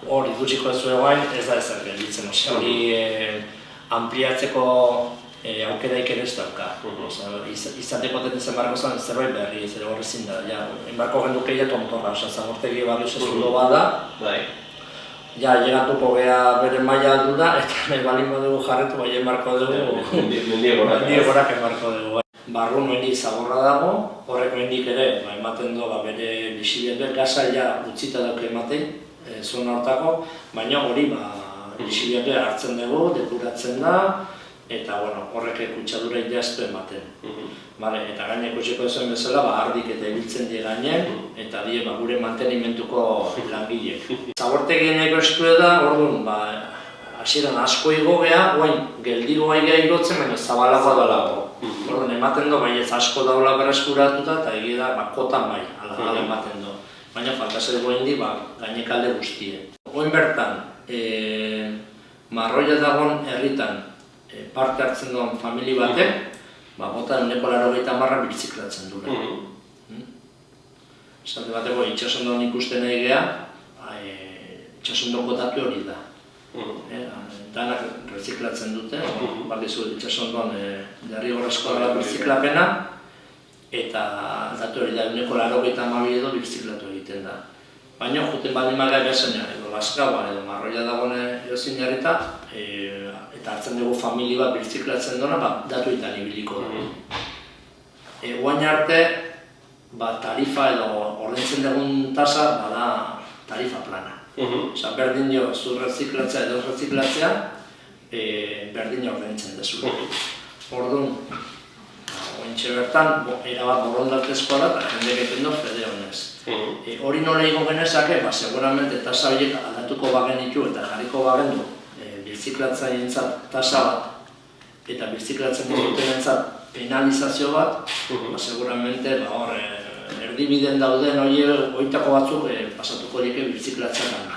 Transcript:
hor ikusiko ez guain ez da ezer gelditzen, hori ampliatzeko aukeraik ere ez dauka. Izateko tenezen barko zen zerbait berri, ez ere horrezin da. Enbarko genduke ja tontorra, Zamortegi barrio zezulo bada. Ja, llegatuko geha bere maila aldu da, eta nahi balin badugu jarretu, bai enbarko dugu. Mendiegorak enbarko dugu. Barru mendi zaborra dago, horrek mendik ere ematen du bere bizibiende, gaza ja utzita dauke ematen, zuen hortako, baina hori bizibiende hartzen dugu, depuratzen da, eta horrek kutsadura jaztu ematen. Eta gaine ikusiko zen bezala, ardik eta ibiltzen die gainen, eta die gure mantenimentuko langilek. Zabortegien egostu da, orduan, hasieran asko igo geha, oain geldigo aigea igotzen, baina zabalagoa dalako. Orduan, ematen du, bai ez asko daula berreskuratuta, eta egia da, kotan bai, ala ematen du. Baina faltase dugu indi, gainekalde guztie. Oin bertan, Marroia dagoen herritan parte hartzen duen famili batek, bota 180 birziklatzen dure. Esate bateko, itxasondoan ikusten egea, itxasondoko datu hori da. Danak reziklatzen dute, bakizu itxasondoan derrigorrezkoa dela birziklapena, eta datu hori da 180 edo birziklatu egiten da. Baina, juten baldin magai bezaina, edo Lazkaua edo Marroia dagoen erozin jarrita, eta hartzen dugu famili bat birziklatzen duena, datuetan ibiliko da. Guain arte, tarifa edo ordaintzen dugun tasa bada tarifa plana. Berdin jo, zu reziklatzea edo reziklatzea, berdin ordaintzen dezu. Orduan, ointxe bertan, erabat borondatezkoa da, eta jende egiten du fede honez. Hori nola igo genezake, seguramente tasa horiek aldatuko bagenitu eta jarriko bagendu birziklatzaientzat tasa bat eta birziklatzen dutenentzat penalizazio bat, seguramente erdibiden dauden horiek oitako batzuk pasatuko dike birziklatzen gana.